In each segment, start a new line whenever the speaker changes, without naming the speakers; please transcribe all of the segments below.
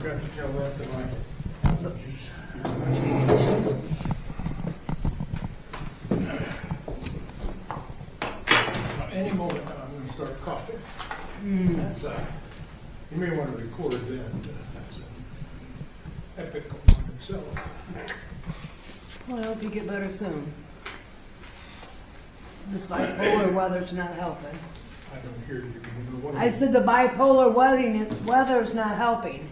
forgot to tell that to my. Any moment now, I'm going to start coughing. That's you may want to record that. That's an epic on itself.
Well, I hope you get better soon. This bipolar weather's not helping.
I don't hear you.
I said the bipolar weather's not helping.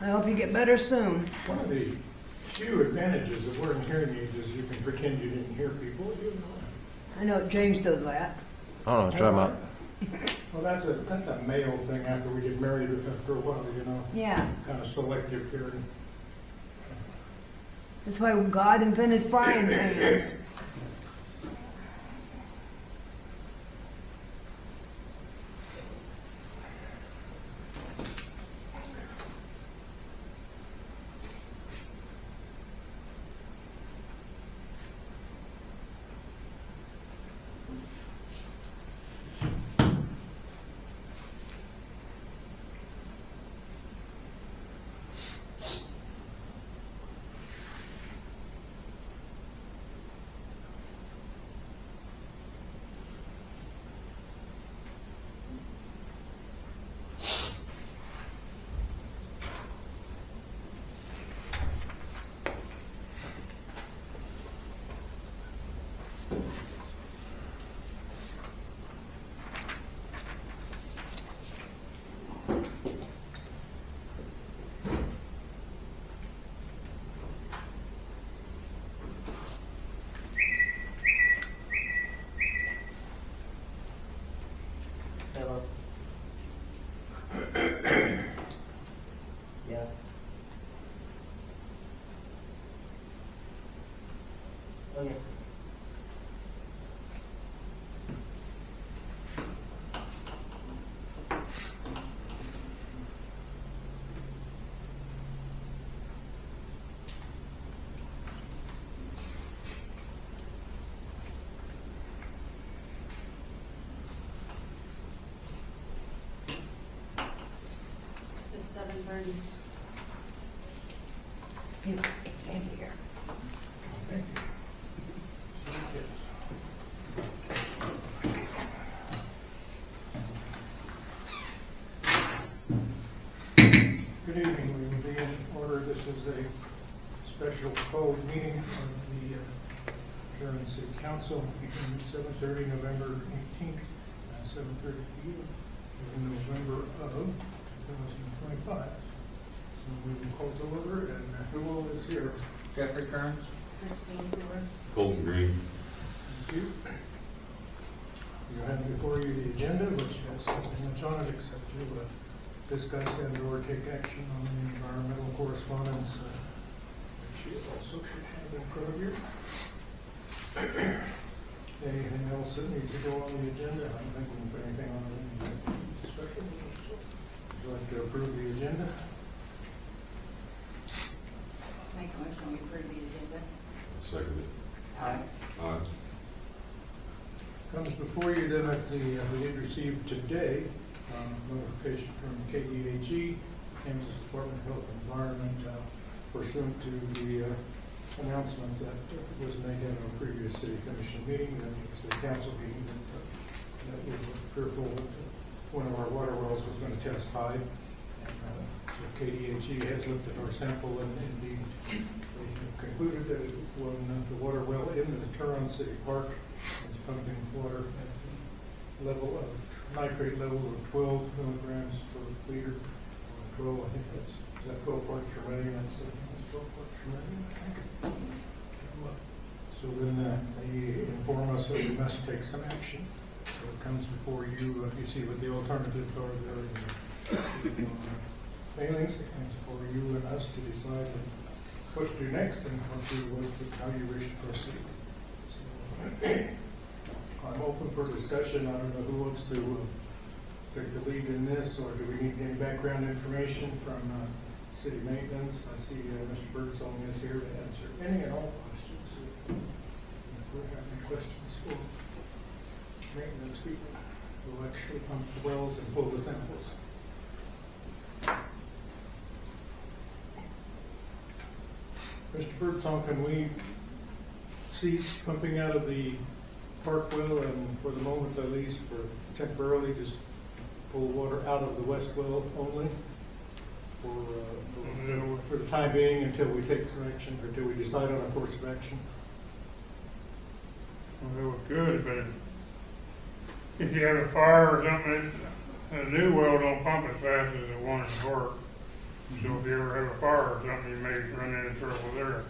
I hope you get better soon.
One of the few advantages of wearing hearing aids is you can pretend you didn't hear people. You know.
I know James does that.
I don't know, try them out.
Well, that's a male thing after we get married after a while, you know.
Yeah.
Kind of selective hearing.
That's why God invented frying pans.
Hello. Yeah. Okay.
It's 7:30.
In here.
Good evening. We will be in order. This is a special called meeting of the Turon City Council, meeting 7:30, November 18th, 7:30 p.m. in November of 2025. So we will call to order, and who all is here?
Jeffrey Kearns.
Christine Stewart.
Golden Green.
Thank you. You have before you the agenda, which has nothing much on it except to discuss and or take action on the environmental correspondence, which you also should have in front of you. Anything else that needs to go on the agenda? I don't think we can put anything on the special. Would you like to approve the agenda?
Make a motion, we approve the agenda.
Second it.
Aye.
Aye.
Comes before you then at the, we did receive today notification from KDHE, Kansas Department of Health and Environment, pursuant to the announcement that was made at our previous city commission meeting, that was the council meeting, that we were fearful that one of our water wells was going to test high. And so KDHE has looked at our sample and indeed they have concluded that it was the water well in the Turon City Park is pumping water at the level of nitrate level of 12 milligrams per liter. 12, I think that's, is that 12 parts per million? That's 12 parts per million, I think. So then they inform us that we must take some action. So it comes before you, you see what the alternatives are there. Failings, it comes before you and us to decide what to do next and how you wish to proceed. So, I'm open for discussion. I don't know who wants to take the lead in this, or do we need any background information from city maintenance? I see Mr. Birdsong is here to answer any and all questions. If we have any questions for maintenance people who actually pump the wells and pull the samples. Mr. Birdsong, can we cease pumping out of the park well and for the moment at least, for temporarily, just pull water out of the west well only? For the time being, until we take some action, or until we decide on a course of action?
Well, it could, but if you have a fire or something, a new well don't pump as fast as the one in the park. So if you ever have a fire or something, you may run into trouble there.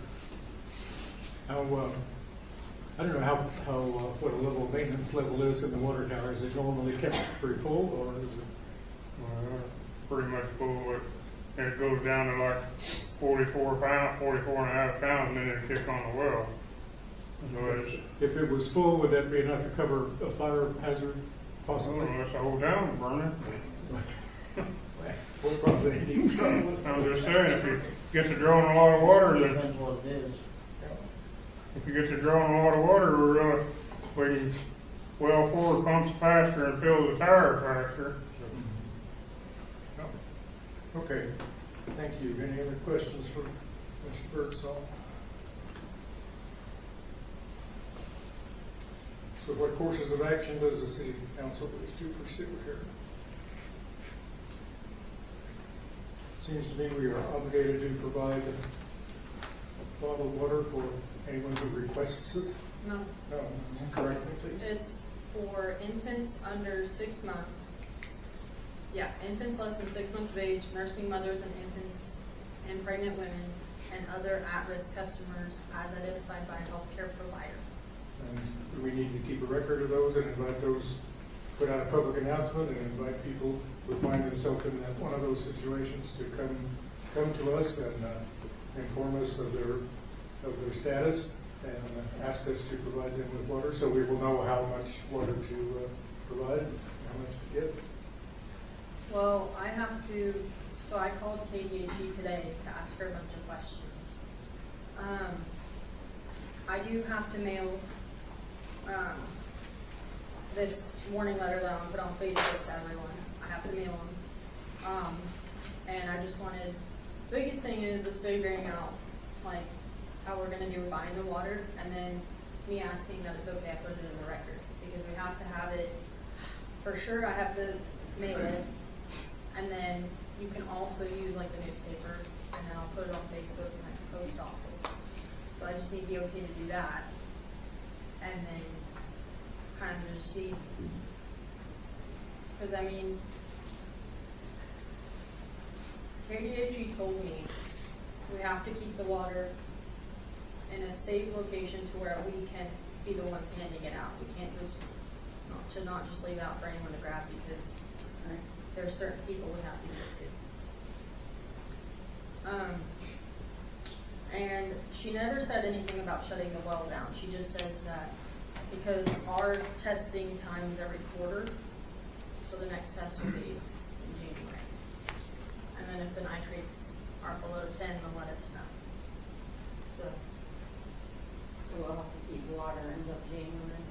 How, I don't know how, what a level of maintenance level is in the water tower. Is it normally kept pretty full, or is it?
Well, pretty much full, and it goes down to like 44 and a half pounds, and then it kicks on the well. So it's,
If it was full, would that be enough to cover a fire hazard, possibly?
that's the whole town burning.
We'll probably need trouble.
I'm just saying, if you get to drawing a lot of water, then
Depends what it is.
if you get to drawing a lot of water, we can well forward pumps faster and fill the tire faster.
Okay, thank you. Any other questions for Mr. Birdsong? So what courses of action does the city council wish to pursue here? Seems to me we are obligated to provide bottled water for anyone who requests it.
No,
No, correct me, please.
it's for infants under 6 months. Yeah, infants less than 6 months of age, nursing mothers and infants, and pregnant women, and other at-risk customers as identified by a healthcare provider.
And we need to keep a record of those and invite those, put out a public announcement and invite people who find themselves in one of those situations to come to us and inform us of their status and ask us to provide them with water, so we will know how much water to provide, and how much to get.
Well, so I called KDHE today to ask her a bunch of questions. I do have to mail this warning letter that I'm gonna put on Facebook to everyone. I have to mail them. And I just wanted, the biggest thing is figuring out like how we're gonna do buying the water, and then me asking that it's okay I put it in the record, because we have to have it, for sure I have to mail it, and then you can also use like the newspaper, and then I'll put it on Facebook and like the post office. So I just need the okay to do that, and then kind of just see, because I mean, KDHE told me we have to keep the water in a safe location to where we can be the ones handing it out. We can't just not just leave it out for anyone to grab, because there are certain people we have to give it to. And she never said anything about shutting the well down. She just says that because our testing time is every quarter, so the next test will be in January. And then if the nitrates are below 10, they'll let us know. So
we'll have to keep water until January.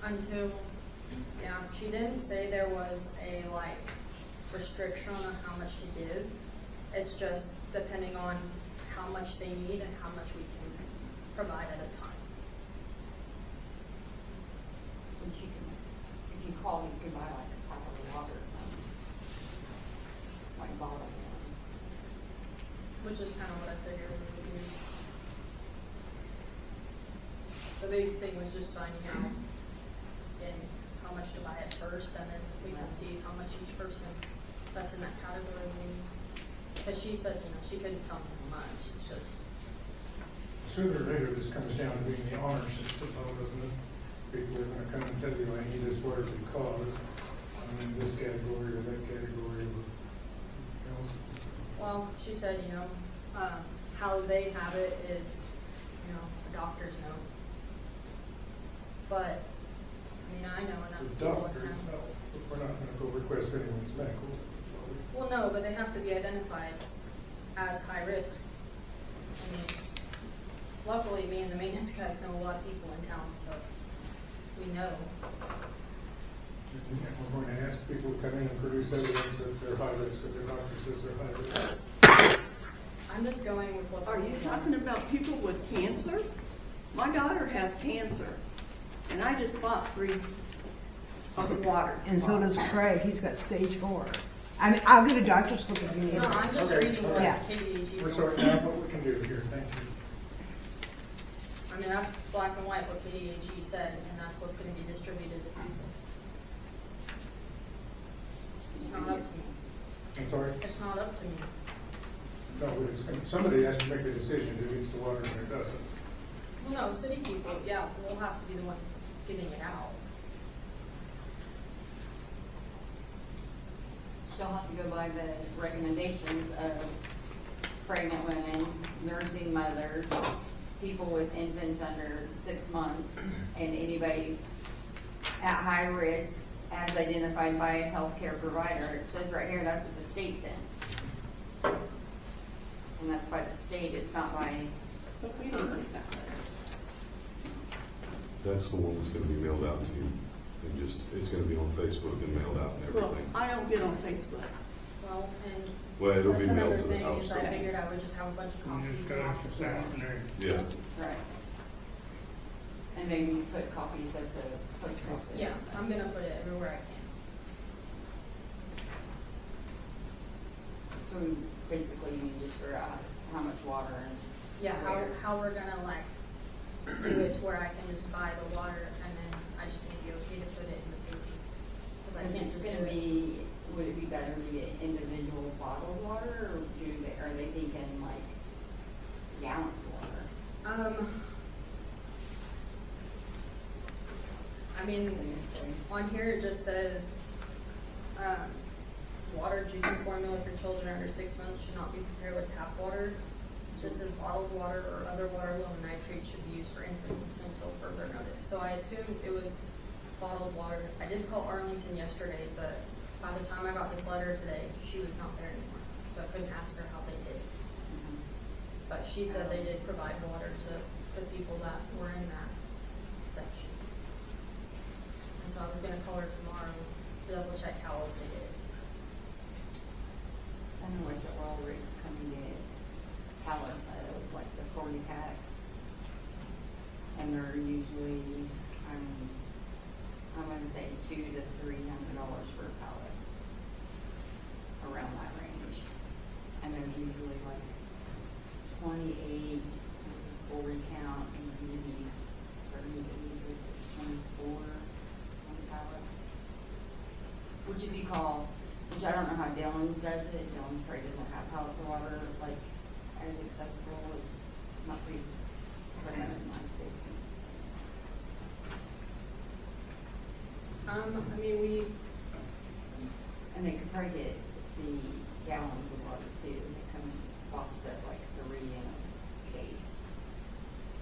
until, yeah, she didn't say there was a like restriction on how much to give. It's just depending on how much they need and how much we can provide at a time.
Which you can, if you call, you can buy like a pot of water, like bottle one.
Which is kind of what I figured we would do. The biggest thing was just finding out and how much to buy at first, and then we can see how much each person that's in that category needs. Because she said, she couldn't tell me how much. It's just,
Sooner or later, this comes down to being the honor system, though, doesn't it? People are gonna come and tell you, I need this water because I'm in this category or that category or else.
well, she said, how they have it is, the doctors know. But, I know enough
The
people.
doctors know, but we're not gonna go request anyone's medical. are we?
Well, no, but they have to be identified as high risk. Luckily, me and the maintenance guys know a lot of people in town, so we know.
And we're going to ask people to come in and produce evidence that they're high risk, if their doctor says they're high risk.
I'm just going with what.
Are you
people
talking about people with cancer? My daughter has cancer, and I just bought 3 of the water.
And so does Craig, he's got stage 4. I mean, I'll get a doctor's look if you need
No,
it.
I'm just
Okay.
reading what
Yeah.
KDHE.
We're
wrote.
sorting out what we can do here, thank you.
I mean, that's black and white what KDHE said, and that's what's gonna be distributed to people. It's not up to me.
I'm sorry?
It's not up to me.
No, but it's, somebody has to make the decision who gets the water and who doesn't.
Well, no, city people, yeah, we'll have to be the ones giving it out.
She'll have to go by the recommendations of pregnant women, nursing mothers, people with infants under 6 months, and anybody at high risk as identified by a healthcare provider. It says right here, that's what the state said. And that's by the state, it's not by,
But we don't need that letter.
That's the one that's gonna be mailed out to you. And just, it's gonna be on Facebook and mailed out and
Well,
everything.
I don't get on Facebook.
Well, and
Well, it'll be
that's
mailed
another
to the
thing,
house.
is I figured I would just have a bunch of
You
copies
just
in the
gotta
office.
sit down there.
Yeah,
right. And maybe put copies of the post office.
Yeah, I'm gonna put it everywhere I can.
So we basically, you just figure out how much water and.
Yeah,
where.
how we're gonna like do it to where I can just buy the water and then I just need the okay to put it in the paper. Cause I
Because
can't
it's
just do
gonna
it.
be, would it be better to get individual bottled water, or are they thinking like gallons of water?
I mean, on here it just says, water, juicing formula for children under 6 months should not be prepared with tap water. It just says bottled water or other water low in nitrate should be used for infants until further notice. So I assumed it was bottled water. I did call Arlington yesterday, but by the time I got this letter today, she was not there anymore. So I couldn't ask her how they did. But she said they did provide water to the people that were in that section. And so I was gonna call her tomorrow to double check how else they did it.
I know like the oil rigs come and get pallets out of like the 40 packs. And they're usually, I'm gonna say $200 to $300 for a pallet. Around that range. And there's usually like 28, 40 count, and maybe 30 to 24 on the pallet. Which would be called, which I don't know how Dillon's does it. Dillon's probably doesn't have pallets of water like as accessible as, not to put them in my basins.
I mean,
And they could probably get the gallons of water too. They come boxed up like 3 in a case.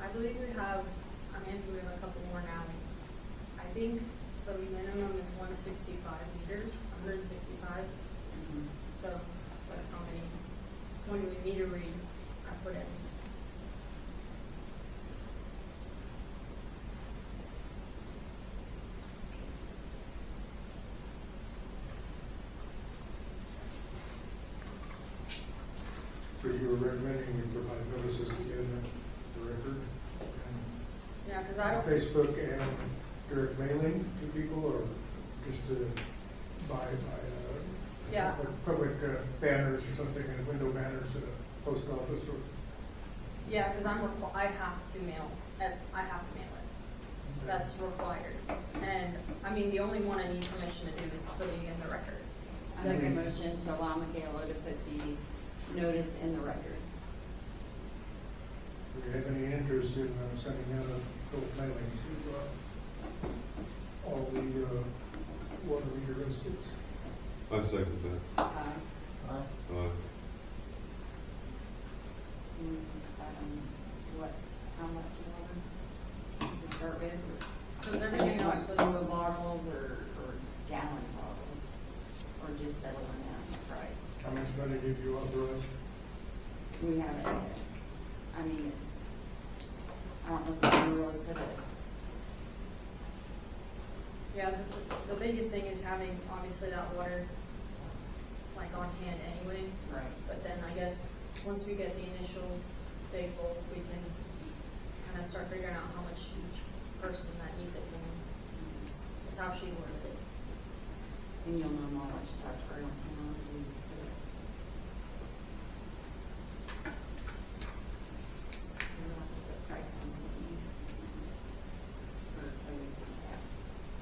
I believe we have, I mean, we have a couple more now. I think the minimum is 165 liters, 165. So that's how many meter read I put in.
So you were recommending we provide notices in the record?
Yeah, cause
and
I don't,
Facebook and direct mailing to people, or just to buy,
Yeah.
like public banners or something, and window banners at a post office or?
yeah, cause I have to mail it. That's required. And, I mean, the only one I need permission to do is putting in the record.
I make a motion to allow Michaela to put the notice in the record.
Do you have any interest in sending out a little mailing to all the water meter instance?
I second that.
Decide on how much water to start with.
Cause everything
Like
else was,
soda bottles or gallon bottles, or just settling on the price.
How much money did you authorize?
We haven't yet. I mean, I don't know if we can really put it.
yeah, the biggest thing is having, obviously, that water, like, on hand anyway.
Right.
But then I guess once we get the initial big bulk, we can kind of start figuring out how much each person that needs it will. Is how she worded it.
And you'll know more what you talk to her on, you just do it. You don't have to put price on it. For every single tax.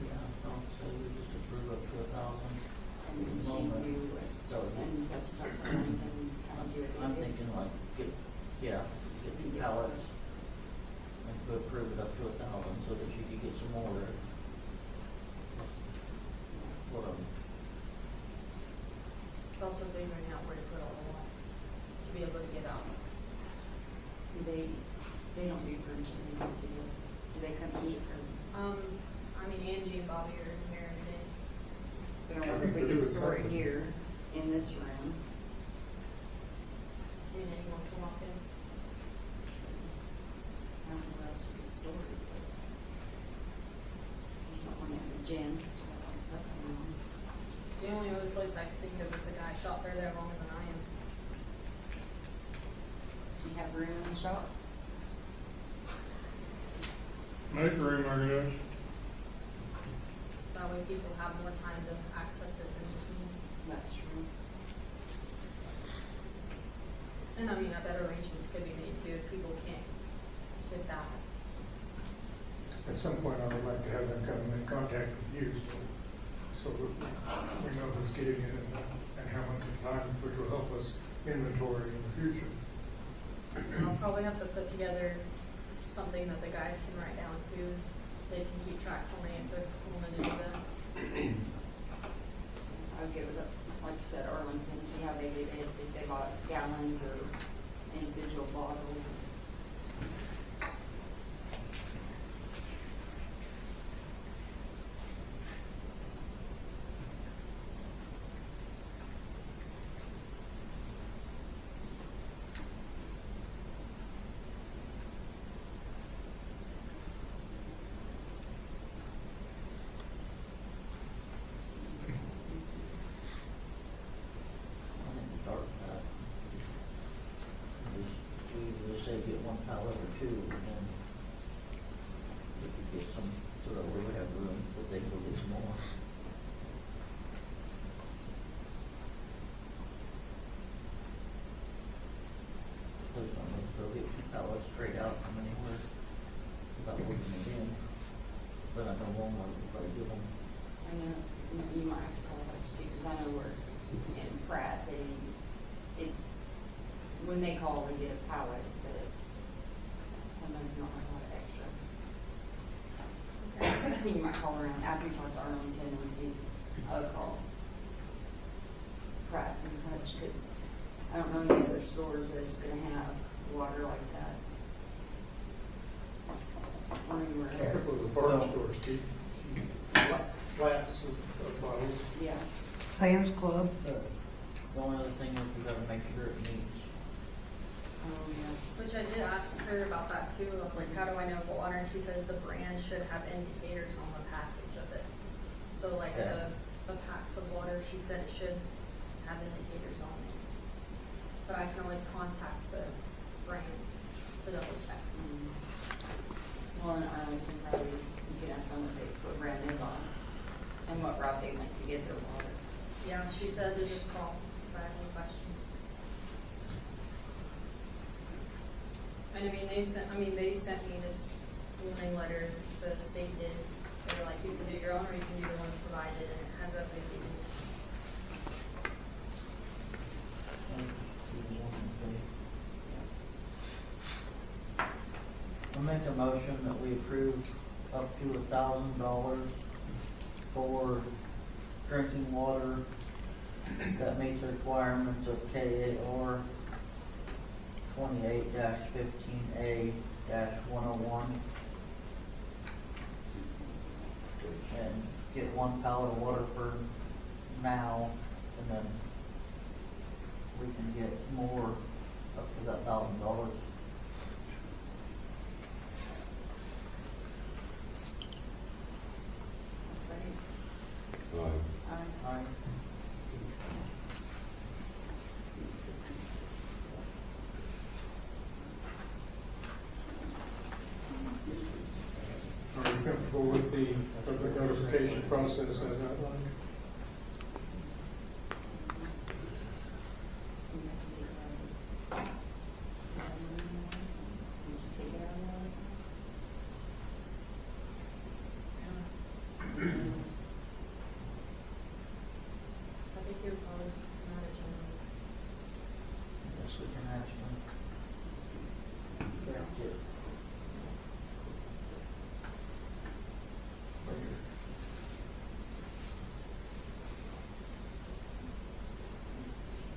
Yeah, don't say we just approve up to 1,000.
And then she can do it, and what you talk to her, and kind of do it.
I'm thinking like, get the pallets and approve it up to 1,000 so that she could get some more. What
It's also figuring out where to put all the water to be able to get out.
Do they don't do furnishing, they just do, do they come eat or?
I mean, Angie and Bobby are in here every day.
I don't
I
know if
think
we
they
could
do
store it
something.
here in this room.
I mean, anyone can walk in.
I don't know where else we could store it. But there's not one in the gym, that's what all the stuff going on.
The only other place I can think of is a guy shot there longer than I am.
Do you have room in the shop?
Make room, I guess.
That way people have more time to access it than just me.
That's true.
And I mean, I bet arrangements could be made too if people can't get that.
At some point, I would like to have them come in contact with you, so that we know who's getting it and how much time, which will help us inventory in the future.
I'll probably have to put together something that the guys can write down too. They can keep track for me if they're willing to do that.
I would give it up, like you said, Arlington, see how they did it, if they bought gallons or individual bottles.
I think we start with that. We usually say get one pallet or two, and then we could get some, so that we would have room, but they can go get some more. Please don't make go get pallets straight out from anywhere without looking it in. But I know Walmart will probably give them.
I know, you might have to call like Stu, because I know where in Pratt, it's, when they call, they get a pallet, but sometimes you don't have a lot of extra. I think you might call around after you talk to Arlington and see, call Pratt and Hutch, because I don't know any other stores that's gonna have water like that. Or anywhere else.
Typically, the farm stores keep flats of bottles.
Yeah.
Sam's Club.
The only other thing is we gotta make sure it meets.
Yeah.
Which I did ask her about that too. I was like, how do I know water? And she said the brand should have indicators on the package of it. So like
Yeah.
the packs of water, she said it should have indicators on it. But I can always contact the brand to double check.
Well, in Arlington, probably, you can ask them what they put brand new on, and what route they went to get their water.
Yeah, she said to just call if I have any questions. And I mean, they sent me this warning letter, the state did. They were like, you can do your own or you can do the one provided, and it has everything in it.
I'll make a motion that we approve up to $1,000 for drinking water that meets the requirements of KAR 28-15A-101. And get one pallet of water for now, and then we can get more up to that $1,000.
Second.
Aye.
Aye.
with the notification process as outlined.
I think you're probably just not a general.
Yes, we can actually. Correct it.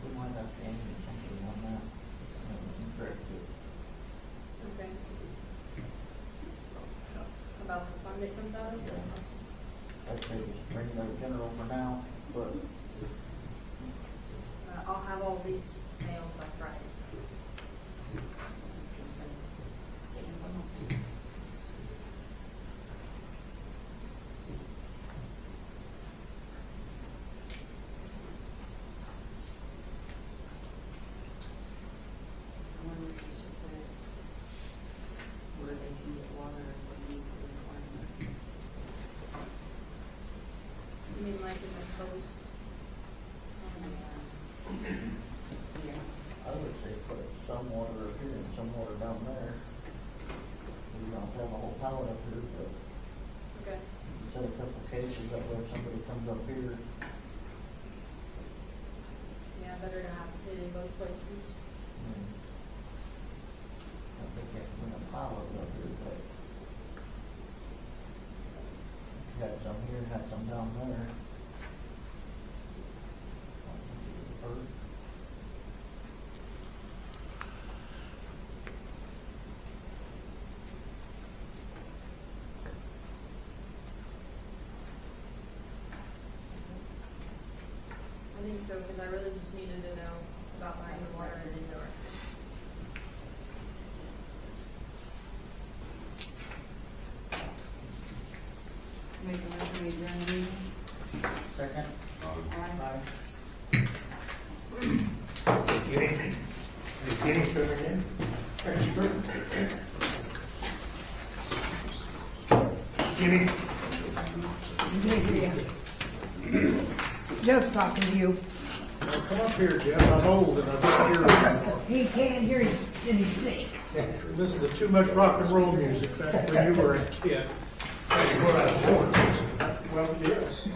We might have to add something on that. Correct it.
Okay. About the fund it comes out of?
Yeah. I'd say just bring it up general for now, but
I'll have all these mailed by Friday.
Just gonna stamp them. I wonder if you should put where they can get water if they meet the requirements.
You mean like in the post?
Yeah.
I would say put some water up here and some water down there. We don't have a whole pallet up here, but
Okay.
set a couple cases that way if somebody comes up here.
Yeah, better to have it in both places.
I think you have to bring a pallet up here, but if you had some here, had some down there. I think it would hurt.
I think so, because I really just needed to know about buying the water and indoor.
Make a motion, we adjourn the meeting.
Second?
Aye.
Kenny coming in. Expert. Kenny.
Jeff's talking to you.
Now, come up here, Jeff. I'm old and I don't hear anymore.
He can't hear his sick.
Listen to too much rock and roll music back when you were a kid. Well, yes.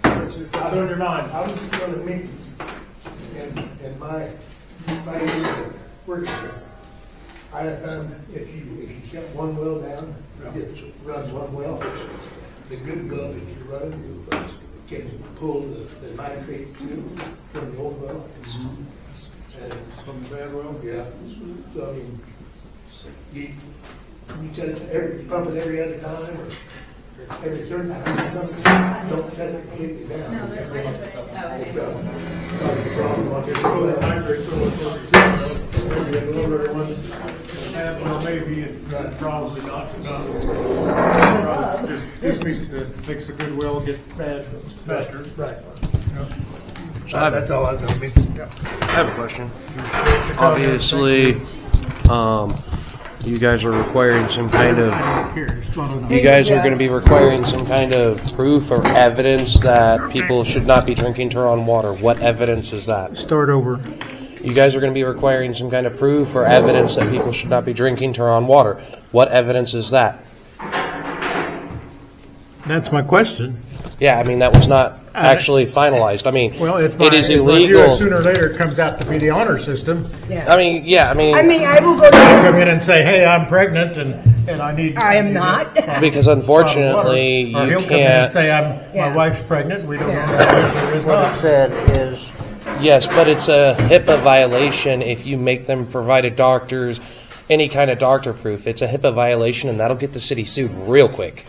What's on your mind?
I was just going to mention, in my years of working here, I have found if you shut one well down, you just run one well, the good well that you run can pull the nitrates too from the old well. And
From the bad well?
yeah, so I mean, you shut it pump it every other time or every certain time, don't shut it completely down.
No, there's way
Maybe, probably not. This makes a good well get bad faster.
Right.
Yeah.
That's all I was going to mention.
I have a question. Obviously, you guys are requiring some kind of, you guys are going to be requiring some kind of proof or evidence that people should not be drinking Turon water. What evidence is that?
Start over.
You guys are going to be requiring some kind of proof or evidence that people should not be drinking Turon water. What evidence is that?
That's my question.
Yeah, I mean, that was not actually finalized. I mean,
Well,
it is illegal.
Sooner or later, it comes out to be the honor system.
I mean, yeah, I mean,
I will go down.
Come in and say, hey, I'm pregnant and I need.
I am not.
because unfortunately,
Or
you
he'll come in and
can't.
say,
Yeah.
my wife's pregnant, and we don't know
Yeah.
if there is
What
not.
it said is,
Yes, but it's a HIPAA violation if you make them provide a doctor's, any kind of doctor proof. It's a HIPAA violation, and that'll get the city sued real quick.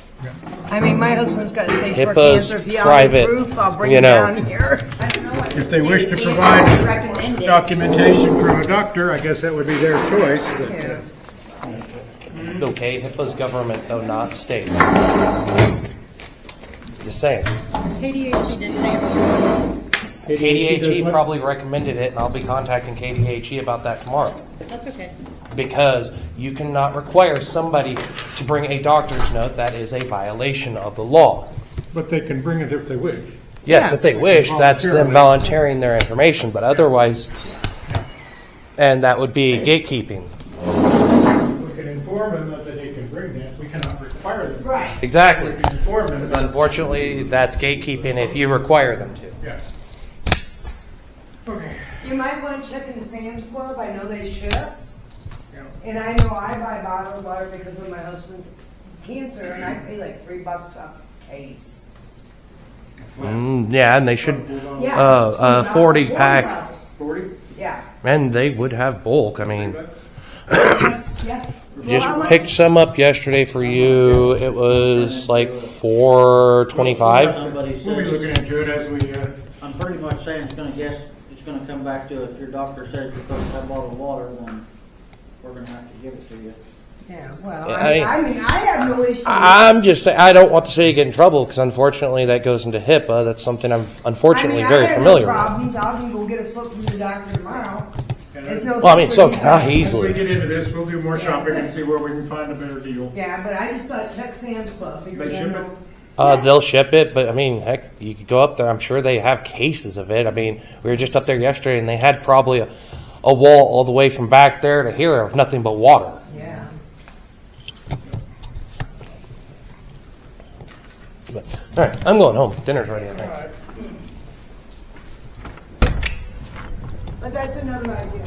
I mean, my husband's got stage 4
HIPAA's
cancer. If you have
private,
proof, I'll bring
you
it
know.
down here.
I don't know what.
If they wish to
If
provide
it's recommended.
documentation from a doctor, I guess that would be their choice. But,
Yeah.
Okay, HIPAA's government, though, not state. Just saying.
KDHE didn't say it was.
KDHE probably recommended it, and I'll be contacting KDHE about that tomorrow.
That's okay.
because you cannot require somebody to bring a doctor's note. That is a violation of the law.
But they can bring it if they wish.
Yes,
Yeah.
if they wish, that's them volunteering their information, but otherwise, and that would be gatekeeping.
We can inform them that they can bring that, we cannot require them.
Right.
Exactly.
We can inform them.
Because unfortunately, that's gatekeeping if you require them to.
Yeah. Okay.
You might want to check in the Sam's Club, I know they ship.
Yeah.
And I know I buy bottled water because of my husband's cancer, and I pay like $3 a case.
Yeah, and they should,
Yeah.
40 pack,
bottles.
40?
Yeah.
and they would have bulk. I mean,
Yeah. Well,
just
how much-
picked some up yesterday for you. It was like $4.25.
Somebody
We'll be looking
says,
into it as we,
I'm pretty much saying it's gonna come back to if your doctor says you're supposed to have bottled water, then we're gonna have to give it to you.
Yeah, well,
I-
I mean, I have no issue.
I'm just saying, I don't want the city to get in trouble because unfortunately that goes into HIPAA. That's something I'm unfortunately very familiar
I
with.
have no problems. I can go get a slip from the doctor tomorrow. There's no
Well, I mean, so
secret
can I
here.
as we
easily.
get into this, we'll do more shopping and see where we can find a better deal.
Yeah, but I just thought check Sam's Club because
They
I
ship
know.
They'll ship it, but I mean, heck, you could go up there. I'm sure they have cases of it. I mean, we were just up there yesterday and they had probably a wall all the way from back there to here of nothing but water.
Yeah.
But, all right, I'm going home. Dinner's ready, I think.
But that's another idea.